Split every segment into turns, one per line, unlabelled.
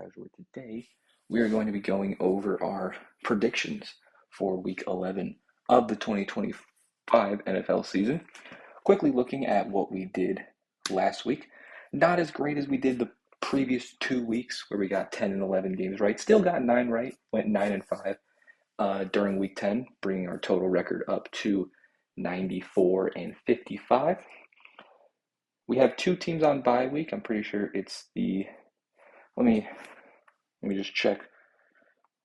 guys, where today we are going to be going over our predictions for Week 11 of the 2025 NFL season. Quickly looking at what we did last week. Not as great as we did the previous 2 weeks where we got 10 and 11 games right. Still got 9 right, went 9 and 5 during Week 10, bringing our total record up to 94 and 55. We have two teams on bye week. I'm pretty sure it's the let me just check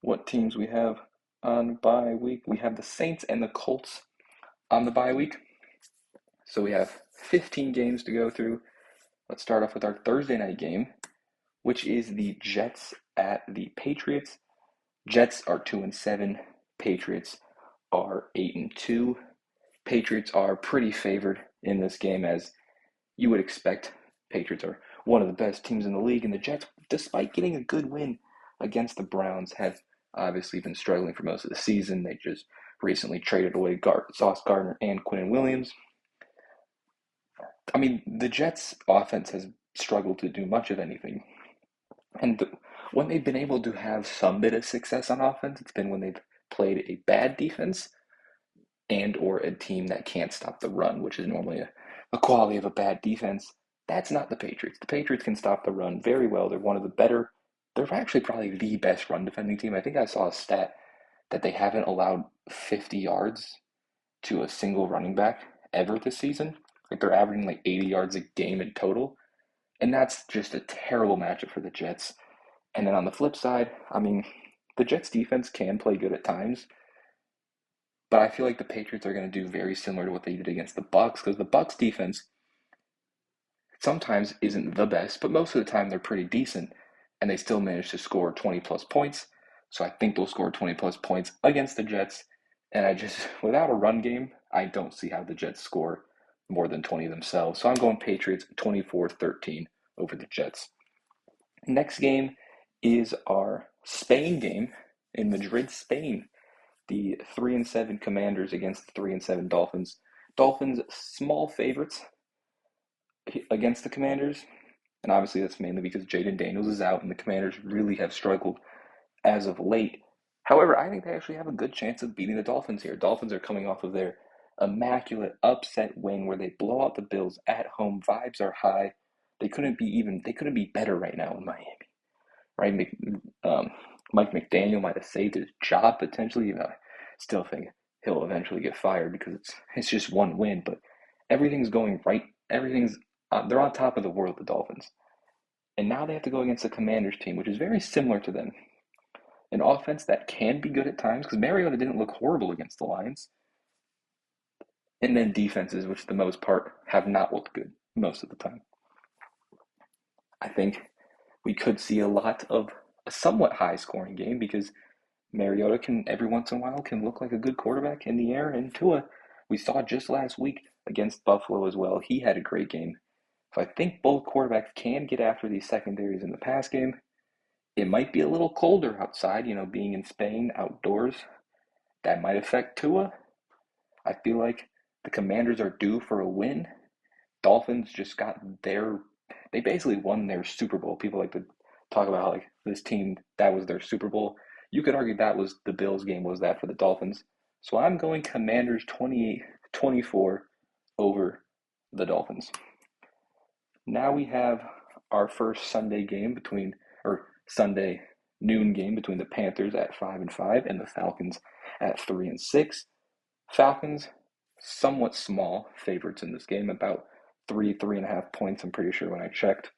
what teams we have on bye week. We have the Saints and the Colts on the bye week. So we have 15 games to go through. Let's start off with our Thursday night game, which is the Jets at the Patriots. Jets are 2-7. Patriots are 8-2. Patriots are pretty favored in this game, as you would expect. Patriots are one of the best teams in the league, and the Jets, despite getting a good win against the Browns, have obviously been struggling for most of the season. They just recently traded away Sauce Gardner and Quinnen Williams. I mean, the Jets' offense has struggled to do much of anything. And when they've been able to have some bit of success on offense, it's been when they've played a bad defense and or a team that can't stop the run, which is normally a quality of a bad defense. That's not the Patriots. The Patriots can stop the run very well. They're one of the better, they're actually probably the best run defending team. I think I saw a stat that they haven't allowed 50 yards to a single running back ever this season. Like they're averaging like 80 yards a game in total. And that's just a terrible matchup for the Jets. And then on the flip side, I mean, the Jets defense can play good at times, but I feel like the Patriots are going to do very similar to what they did against the Bucs, because the Bucs defense sometimes isn't the best, but most of the time they're pretty decent, and they still manage to score 20 plus points. So I think they'll score 20 plus points against the Jets. And without a run game, I don't see how the Jets score more than 20 themselves. So I'm going Patriots 24-13 over the Jets. Next game is our Spain game in Madrid, Spain. The 3-7 Commanders against the 3-7 Dolphins. Dolphins small favorites against the Commanders, and obviously that's mainly because Jaden Daniels is out and the Commanders really have struggled as of late. However, I think they actually have a good chance of beating the Dolphins here. Dolphins are coming off of their immaculate upset win where they blow out the Bills at home. Vibes are high. They couldn't be better right now in Miami. Right? Mike McDaniel might have saved his job potentially. I still think he'll eventually get fired because it's just one win, but everything's going right. They're on top of the world, the Dolphins. And now they have to go against the Commanders team, which is very similar to them. An offense that can be good at times, because Mariota didn't look horrible against the Lions. And then defenses, which for the most part have not looked good most of the time. I think we could see a lot of a somewhat high scoring game because Mariota can every once in a while can look like a good quarterback in the air, and Tua, we saw just last week against Buffalo as well. He had a great game. So I think both quarterbacks can get after these secondaries in the pass game. It might be a little colder outside, being in Spain outdoors. That might affect Tua. I feel like the Commanders are due for a win. Dolphins just they basically won their Super Bowl. People like to talk about how like this team, that was their Super Bowl. You could argue that was the Bills game was that for the Dolphins. So I'm going Commanders 28-24 over the Dolphins. Now we have our first Sunday noon game between the Panthers at 5-5 and the Falcons at 3-6. Falcons, somewhat small favorites in this game, about 3.5 points, I'm pretty sure when I checked.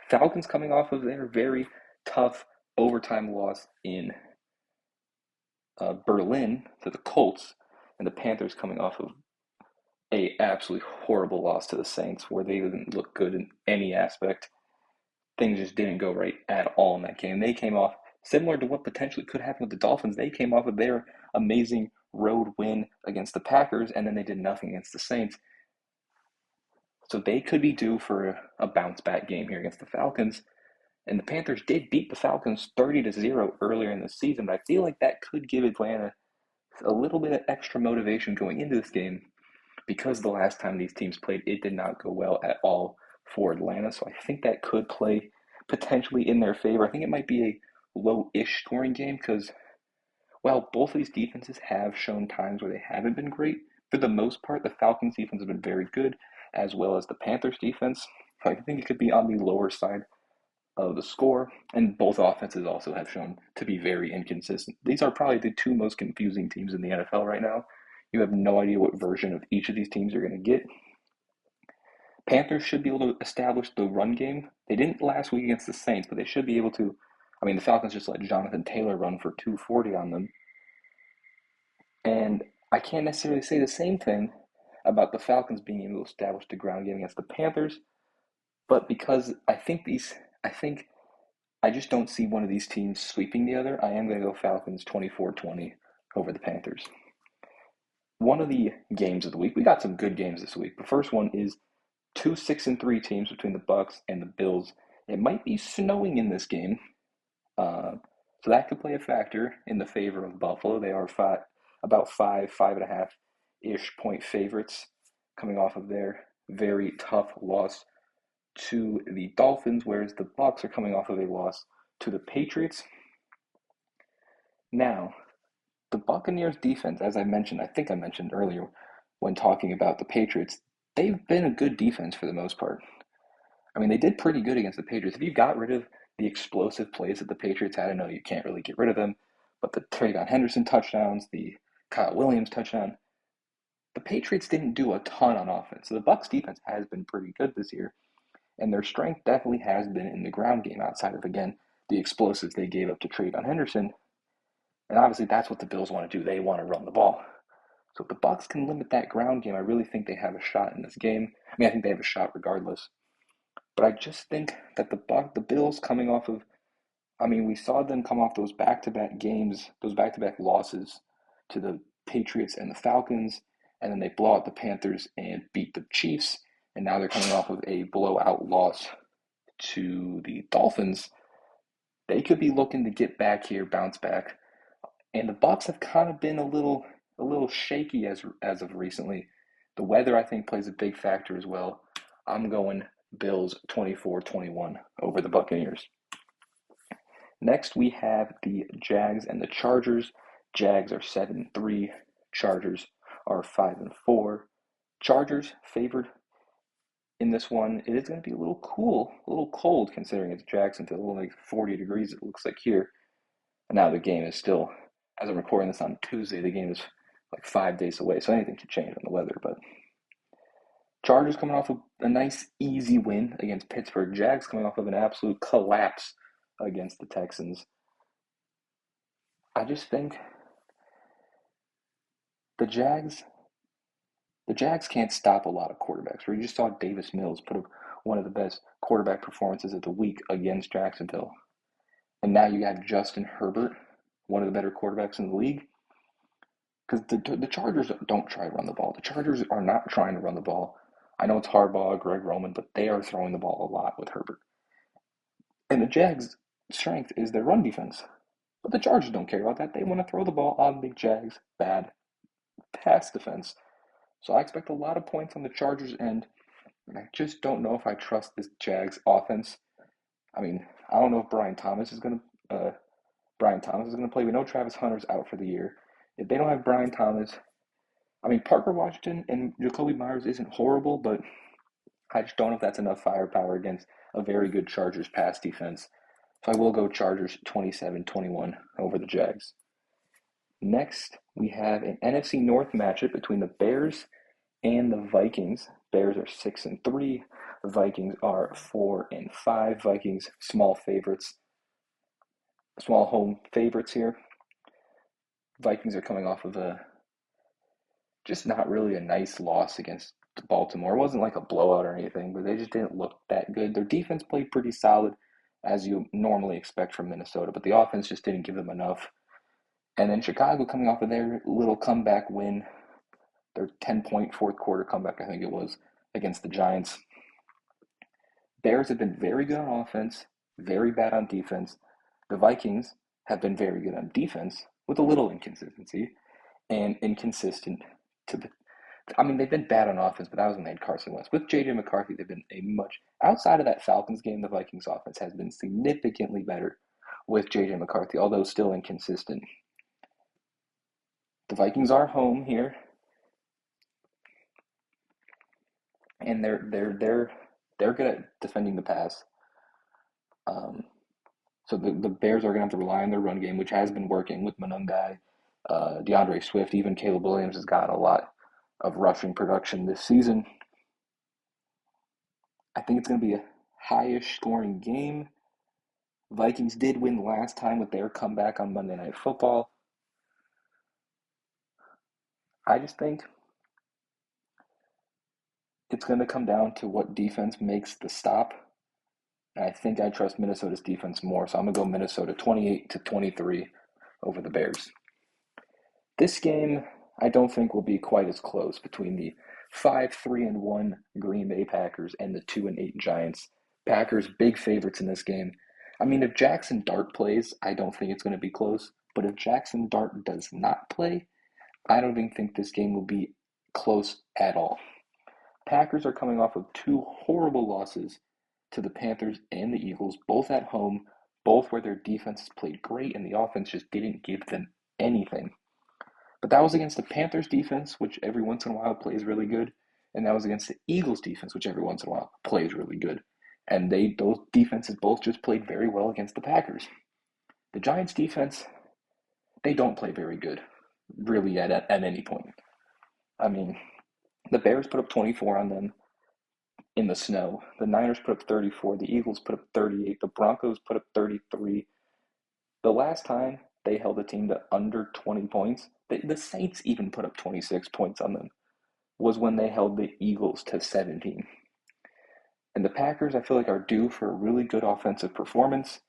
Falcons coming off of their very tough overtime loss in Berlin to the Colts, and the Panthers coming off of a absolutely horrible loss to the Saints where they didn't look good in any aspect. Things just didn't go right at all in that game. They came off similar to what potentially could happen with the Dolphins. They came off of their amazing road win against the Packers, and then they did nothing against the Saints. So they could be due for a bounce-back game here against the Falcons. And the Panthers did beat the Falcons 30-0 earlier in the season, but I feel like that could give Atlanta a little bit of extra motivation going into this game because the last time these teams played, it did not go well at all for Atlanta. So I think that could play potentially in their favor. I think it might be a low-ish scoring game because, well, both of these defenses have shown times where they haven't been great. For the most part, the Falcons defense has been very good, as well as the Panthers defense. So I think it could be on the lower side of the score, and both offenses also have shown to be very inconsistent. These are probably the two most confusing teams in the NFL right now. You have no idea what version of each of these teams you're going to get. Panthers should be able to establish the run game. They didn't last week against the Saints, but they should be able to. I mean, the Falcons just let Jonathan Taylor run for 240 on them. And I can't necessarily say the same thing about the Falcons being able to establish the ground game against the Panthers, but because I think I just don't see one of these teams sweeping the other. I am going to go Falcons 24-20 over the Panthers. One of the games of the week, we got some good games this week. The first one is two 6-3 teams between the Bucks and the Bills. It might be snowing in this game, so that could play a factor in the favor of Buffalo. They are about 5.5-ish point favorites coming off of their very tough loss to the Dolphins, whereas the Bucks are coming off of a loss to the Patriots. Now, the Buccaneers defense, as I think I mentioned earlier when talking about the Patriots, they've been a good defense for the most part. I mean, they did pretty good against the Patriots. If you got rid of the explosive plays that the Patriots had, I know you can't really get rid of them, but the Travion Henderson touchdowns, the Kyle Williams touchdown, the Patriots didn't do a ton on offense. So the Bucs defense has been pretty good this year, and their strength definitely has been in the ground game outside of, again, the explosives they gave up to Travion Henderson. And obviously that's what the Bills want to do. They want to run the ball. So if the Bucs can limit that ground game, I really think they have a shot in this game. I mean, I think they have a shot regardless. But I just think that the Bills coming off of, I mean, we saw them come off those back-to-back games, those back-to-back losses to the Patriots and the Falcons, and then they blow out the Panthers and beat the Chiefs, and now they're coming off of a blowout loss to the Dolphins. They could be looking to get back here, bounce back, and the Bucs have kind of been a little shaky as of recently. The weather, I think, plays a big factor as well. I'm going Bills 24-21 over the Buccaneers. Next, we have the Jags and the Chargers. Jags are 7-3. Chargers are 5-4. Chargers favored in this one. It is going to be a little cold considering it's Jacksonville. A little like 40 degrees it looks like here. And now the game is still, as I'm recording this on Tuesday, the game is like 5 days away, so anything could change on the weather. But Chargers coming off of a nice, easy win against Pittsburgh. Jags coming off of an absolute collapse against the Texans. I just think the Jags can't stop a lot of quarterbacks. We just saw Davis Mills put up one of the best quarterback performances of the week against Jacksonville. And now you got Justin Herbert, one of the better quarterbacks in the league. Because the Chargers don't try to run the ball. The Chargers are not trying to run the ball. I know it's Harbaugh, Greg Roman, but they are throwing the ball a lot with Herbert. And the Jags' strength is their run defense. But the Chargers don't care about that. They want to throw the ball on the Jags' bad pass defense. So I expect a lot of points on the Chargers' end. And I just don't know if I trust this Jags offense. I mean, I don't know if Brian Thomas is going to play. We know Travis Hunter's out for the year. If they don't have Brian Thomas, I mean, Parker Washington and Jacoby Myers isn't horrible, but I just don't know if that's enough firepower against a very good Chargers pass defense. So I will go Chargers 27-21 over the Jags. Next, we have an NFC North matchup between the Bears and the Vikings. Bears are 6-3. The Vikings are 4-5. Vikings, small home favorites here. Vikings are coming off of just not really a nice loss against Baltimore. It wasn't like a blowout or anything, but they just didn't look that good. Their defense played pretty solid, as you normally expect from Minnesota, but the offense just didn't give them enough. And then Chicago coming off of their little comeback win, their 10-point fourth quarter comeback, I think it was, against the Giants. Bears have been very good on offense, very bad on defense. The Vikings have been very good on defense with a little inconsistency and inconsistent to I mean, they've been bad on offense, but that was when they had Carson Wentz. With J.J. McCarthy, they've been a much outside of that Falcons game. The Vikings offense has been significantly better with J.J. McCarthy, although still inconsistent. The Vikings are home here, and they're good at defending the pass. Um, so the Bears are going to have to rely on their run game, which has been working with Monungai, DeAndre Swift, even Caleb Williams has gotten a lot of rushing production this season. I think it's going to be a highish scoring game. Vikings did win last time with their comeback on Monday Night Football. I just think it's going to come down to what defense makes the stop. And I think I trust Minnesota's defense more, so I'm going to go Minnesota 28-23 over the Bears. This game, I don't think will be quite as close between the 5-3-1 Green Bay Packers and the 2-8 Giants. Packers big favorites in this game. I mean, if Jackson Dart plays, I don't think it's going to be close. But if Jackson Dart does not play, I don't even think this game will be close at all. Packers are coming off of two horrible losses to the Panthers and the Eagles, both at home, both where their defenses played great and the offense just didn't give them anything. But that was against the Panthers defense, which every once in a while plays really good, and that was against the Eagles defense, which every once in a while plays really good. And those defenses both just played very well against the Packers. The Giants defense, they don't play very good, really at any point. I mean, the Bears put up 24 on them in the snow. The Niners put up 34. The Eagles put up 38. The Broncos put up 33. The last time they held a team to under 20 points, the Saints even put up 26 points on them, was when they held the Eagles to 17. And the Packers, I feel like, are due for a really good offensive performance.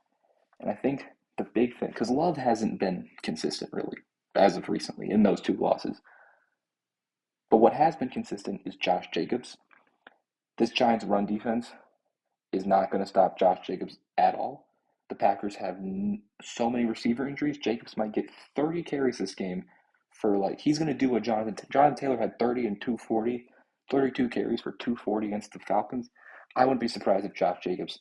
And I think the big thing, because Love hasn't been consistent really as of recently in those two losses. But what has been consistent is Josh Jacobs. This Giants run defense is not going to stop Josh Jacobs at all. The Packers have so many receiver injuries. Jacobs might get 30 carries this game for he's going to do what Jonathan Taylor had 30 and 240, 32 carries for 240 against the Falcons. I wouldn't be surprised if Josh Jacobs,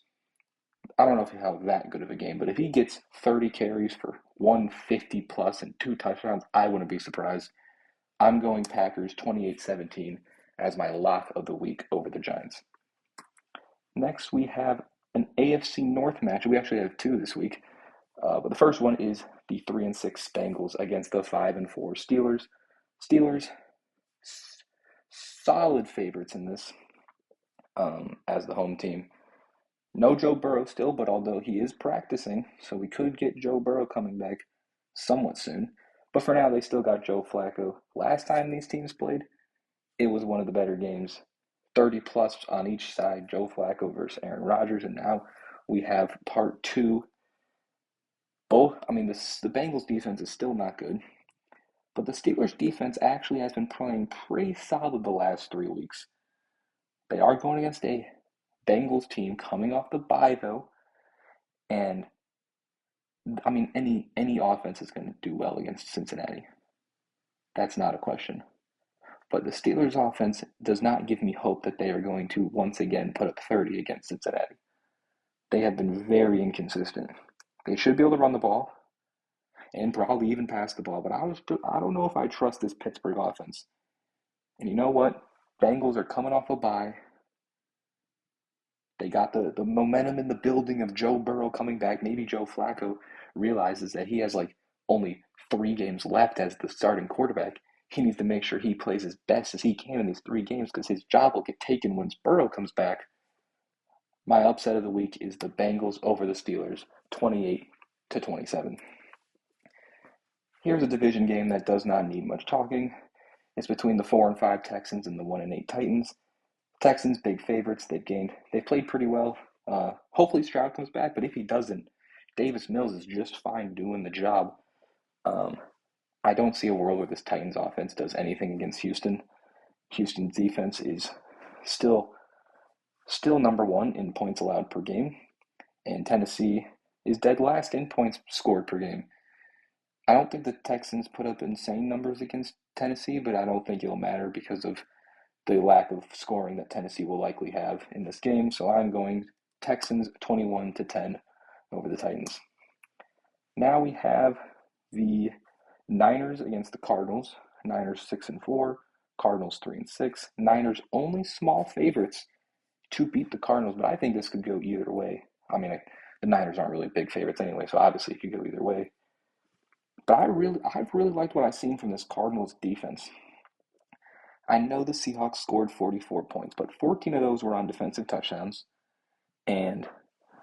I don't know if he'll have that good of a game, but if he gets 30 carries for 150 plus and 2 touchdowns, I wouldn't be surprised. I'm going Packers 28-17 as my lock of the week over the Giants. Next, we have an AFC North match. We actually have two this week. But the first one is the 3-6 Bengals against the 5-4 Steelers. Steelers, solid favorites in this as the home team. No Joe Burrow still, but although he is practicing, so we could get Joe Burrow coming back somewhat soon. But for now, they still got Joe Flacco. Last time these teams played, it was one of the better games. 30 plus on each side, Joe Flacco versus Aaron Rodgers, and now we have part two. The Bengals defense is still not good, but the Steelers defense actually has been playing pretty solid the last 3 weeks. They are going against a Bengals team coming off the bye though, and any offense is going to do well against Cincinnati. That's not a question. But the Steelers' offense does not give me hope that they are going to once again put up 30 against Cincinnati. They have been very inconsistent. They should be able to run the ball and probably even pass the ball, but I don't know if I trust this Pittsburgh offense. And you know what? Bengals are coming off a bye. They got the momentum in the building of Joe Burrow coming back. Maybe Joe Flacco realizes that he has only 3 games left as the starting quarterback. He needs to make sure he plays as best as he can in these 3 games because his job will get taken once Burrow comes back. My upset of the week is the Bengals over the Steelers, 28-27. Here's a division game that does not need much talking. It's between the 4-5 Texans and the 1-8 Titans. Texans, big favorites. They've played pretty well. Hopefully Stroud comes back, but if he doesn't, Davis Mills is just fine doing the job. I don't see a world where this Titans offense does anything against Houston. Houston's defense is still number 1 in points allowed per game, and Tennessee is dead last in points scored per game. I don't think the Texans put up insane numbers against Tennessee, but I don't think it'll matter because of the lack of scoring that Tennessee will likely have in this game. So I'm going Texans 21-10 over the Titans. Now we have the Niners against the Cardinals. Niners 6-4, Cardinals 3-6. Niners only small favorites to beat the Cardinals, but I think this could go either way. I mean, the Niners aren't really big favorites anyway, so obviously it could go either way. But I've really liked what I've seen from this Cardinals defense. I know the Seahawks scored 44 points, but 14 of those were on defensive touchdowns. And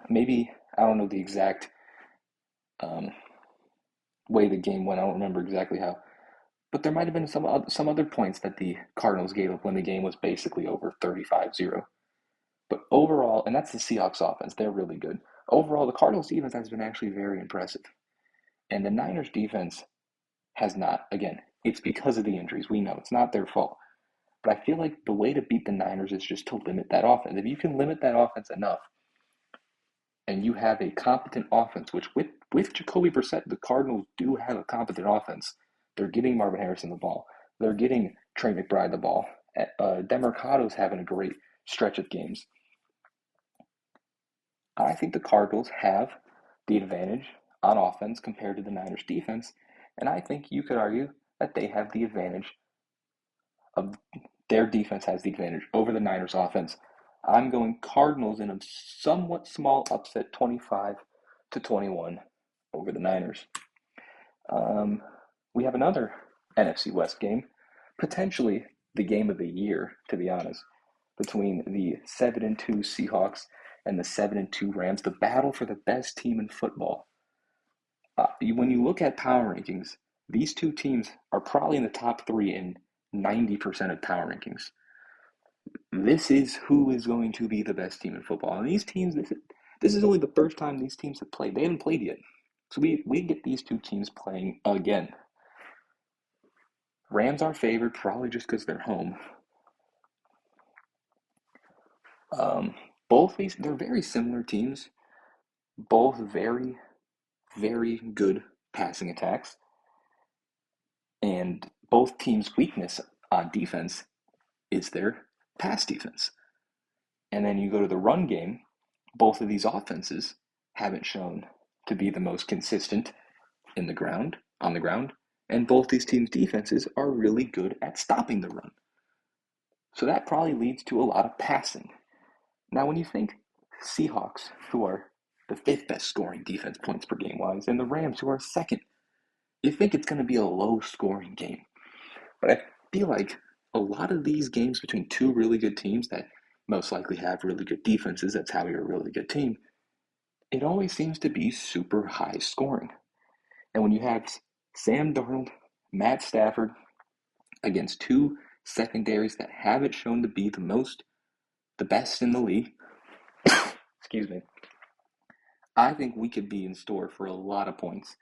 maybe, I don't know the exact way the game went. I don't remember exactly how. But there might have been some other points that the Cardinals gave up when the game was basically over 35-0. But overall, and that's the Seahawks offense, they're really good. Overall, the Cardinals defense has been actually very impressive. And the Niners defense has not. Again, it's because of the injuries. We know it's not their fault. But I feel like the way to beat the Niners is just to limit that offense. If you can limit that offense enough, and you have a competent offense, which with Jacoby Brissett, the Cardinals do have a competent offense. They're getting Marvin Harrison the ball. They're getting Trey McBride the ball. Demercado's having a great stretch of games. I think the Cardinals have the advantage on offense compared to the Niners defense, and I think you could argue that they have the advantage of their defense has the advantage over the Niners offense. I'm going Cardinals in a somewhat small upset, 25-21 over the Niners. We have another NFC West game, potentially the game of the year, to be honest, between the 7-2 Seahawks and the 7-2 Rams, the battle for the best team in football. When you look at power rankings, these two teams are probably in the top three in 90% of power rankings. This is who is going to be the best team in football. And these teams, this is only the first time these teams have played. They haven't played yet. So we get these two teams playing again. Rams are favored probably just because they're home. Both these, they're very similar teams. Both very, very good passing attacks. And both teams' weakness on defense is their pass defense. And then you go to the run game, both of these offenses haven't shown to be the most consistent on the ground, and both these teams' defenses are really good at stopping the run. So that probably leads to a lot of passing. Now, when you think Seahawks, who are the fifth best scoring defense points per game wise, and the Rams, who are second, you think it's going to be a low scoring game. But I feel like a lot of these games between two really good teams that most likely have really good defenses, that's how you're a really good team, it always seems to be super high scoring. And when you have Sam Darnold, Matt Stafford against two secondaries that haven't shown to be the best in the league, excuse me, I think we could be in store for a lot of points.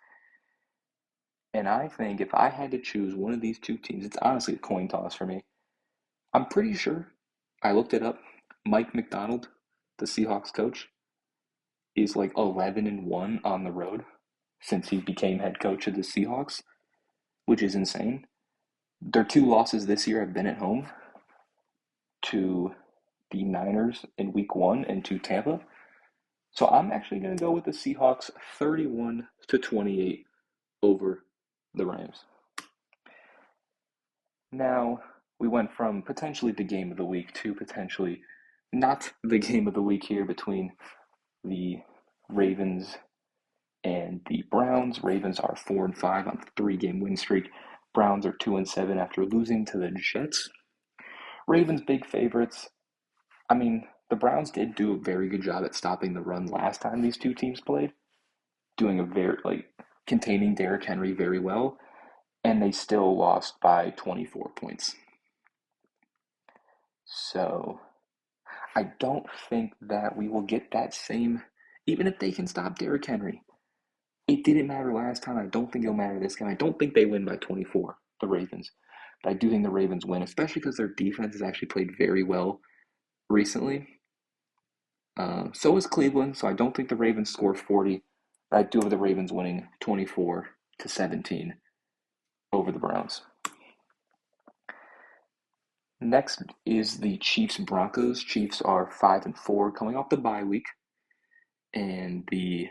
And I think if I had to choose one of these two teams, it's honestly a coin toss for me. I'm pretty sure, I looked it up, Mike Macdonald, the Seahawks coach, is like 11-1 on the road since he became head coach of the Seahawks, which is insane. Their two losses this year have been at home to the Niners in week 1 and to Tampa. So I'm actually going to go with the Seahawks 31-28 over the Rams. Now, we went from potentially the game of the week to potentially not the game of the week here between the Ravens and the Browns. Ravens are 4-5 on a 3-game win streak. Browns are 2-7 after losing to the Jets. Ravens big favorites. I mean, the Browns did do a very good job at stopping the run last time these two teams played, doing a very containing Derrick Henry very well, and they still lost by 24 points. So I don't think that we will get that same, even if they can stop Derrick Henry. It didn't matter last time. I don't think it'll matter this time. I don't think they win by 24, the Ravens. But I do think the Ravens win, especially because their defense has actually played very well recently. So is Cleveland, so I don't think the Ravens score 40. But I do have the Ravens winning 24-17 over the Browns. Next is the Chiefs Broncos. Chiefs are 5-4 coming off the bye week, and the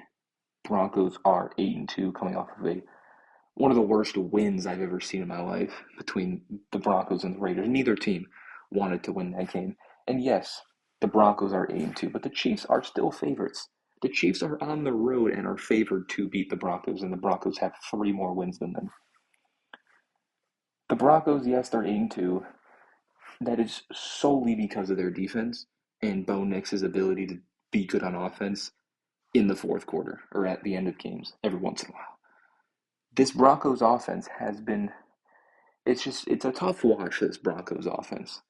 Broncos are 8-2 coming off of a one of the worst wins I've ever seen in my life between the Broncos and the Raiders. Neither team wanted to win that game. And yes, the Broncos are 8-2, but the Chiefs are still favorites. The Chiefs are on the road and are favored to beat the Broncos, and the Broncos have three more wins than them. The Broncos, yes, they're 8-2. That is solely because of their defense and Bo Nix's ability to be good on offense in the fourth quarter or at the end of games every once in a while. This Broncos offense has been it's a tough watch for this Broncos offense.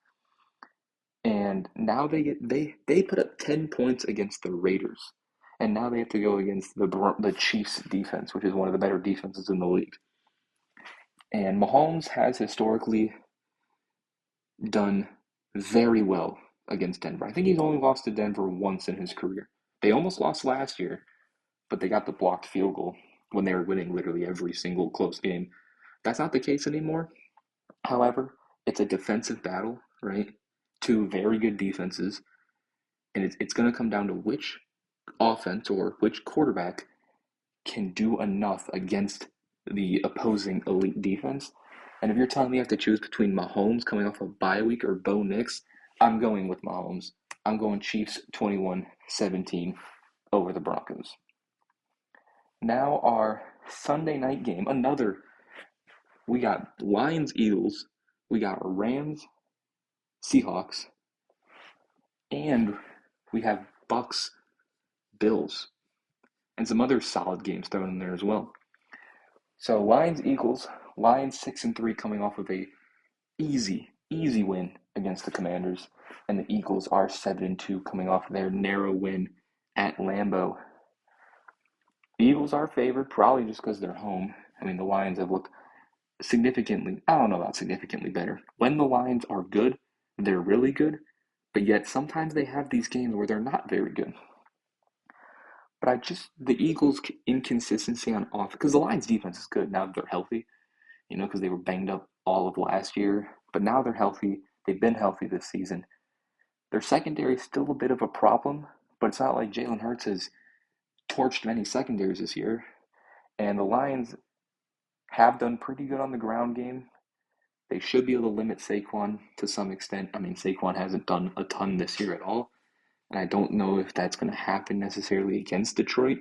And now they put up 10 points against the Raiders. And now they have to go against the Chiefs defense, which is one of the better defenses in the league. And Mahomes has historically done very well against Denver. I think he's only lost to Denver once in his career. They almost lost last year, but they got the blocked field goal when they were winning literally every single close game. That's not the case anymore. However, it's a defensive battle, right? Two very good defenses, and it's going to come down to which offense or which quarterback can do enough against the opposing elite defense. And if you're telling me I have to choose between Mahomes coming off a bye week or Bo Nix, I'm going with Mahomes. I'm going Chiefs 21-17 over the Broncos. Now our Sunday night game, we got Lions Eagles, we got Rams Seahawks, and we have Bucks Bills, and some other solid games thrown in there as well. So Lions Eagles, Lions 6-3 coming off of a easy win against the Commanders, and the Eagles are 7-2 coming off of their narrow win at Lambeau. The Eagles are favored probably just because they're home. I mean, the Lions have looked significantly, I don't know about significantly better. When the Lions are good, they're really good, but yet sometimes they have these games where they're not very good. But the Eagles' inconsistency on offense, because the Lions' defense is good now that they're healthy, because they were banged up all of last year, but now they're healthy. They've been healthy this season. Their secondary is still a bit of a problem, but it's not like Jalen Hurts has torched many secondaries this year. And the Lions have done pretty good on the ground game. They should be able to limit Saquon to some extent. I mean, Saquon hasn't done a ton this year at all, and I don't know if that's going to happen necessarily against Detroit.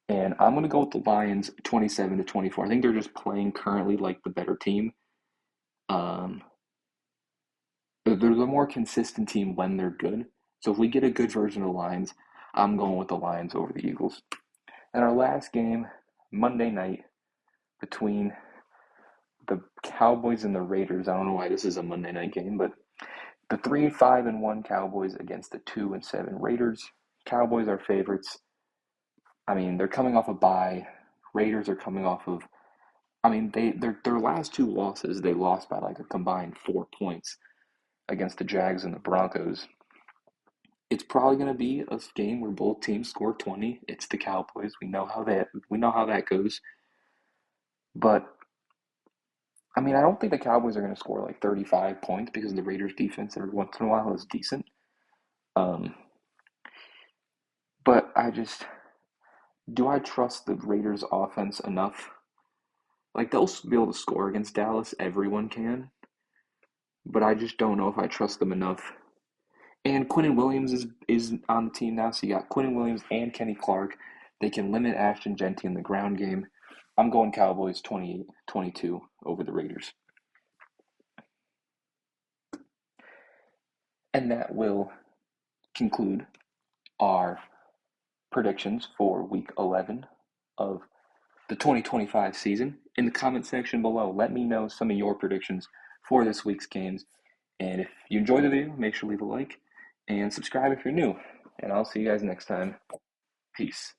And I'm going to go with the Lions 27-24. I think they're just playing currently like the better team. They're the more consistent team when they're good. So if we get a good version of the Lions, I'm going with the Lions over the Eagles. And our last game, Monday night, between the Cowboys and the Raiders. I don't know why this is a Monday night game, but the 3-5-1 Cowboys against the 2-7 Raiders. Cowboys are favorites. I mean, they're coming off a bye. Raiders are coming off of. I mean, their last two losses, they lost by like a combined 4 points against the Jags and the Broncos. It's probably going to be a game where both teams score 20. It's the Cowboys. We know how that goes. But I mean, I don't think the Cowboys are going to score like 35 points because the Raiders' defense every once in a while is decent. But do I trust the Raiders' offense enough? Like, they'll be able to score against Dallas. Everyone can. But I just don't know if I trust them enough. And Quinnen Williams is on the team now, so you got Quinnen Williams and Kenny Clark. They can limit Ashton Jeanty in the ground game. I'm going Cowboys 28-22 over the Raiders. And that will conclude our predictions for Week 11 of the 2025 season. In the comment section below, let me know some of your predictions for this week's games. And if you enjoyed the video, make sure to leave a like and subscribe if you're new. And I'll see you guys next time. Peace.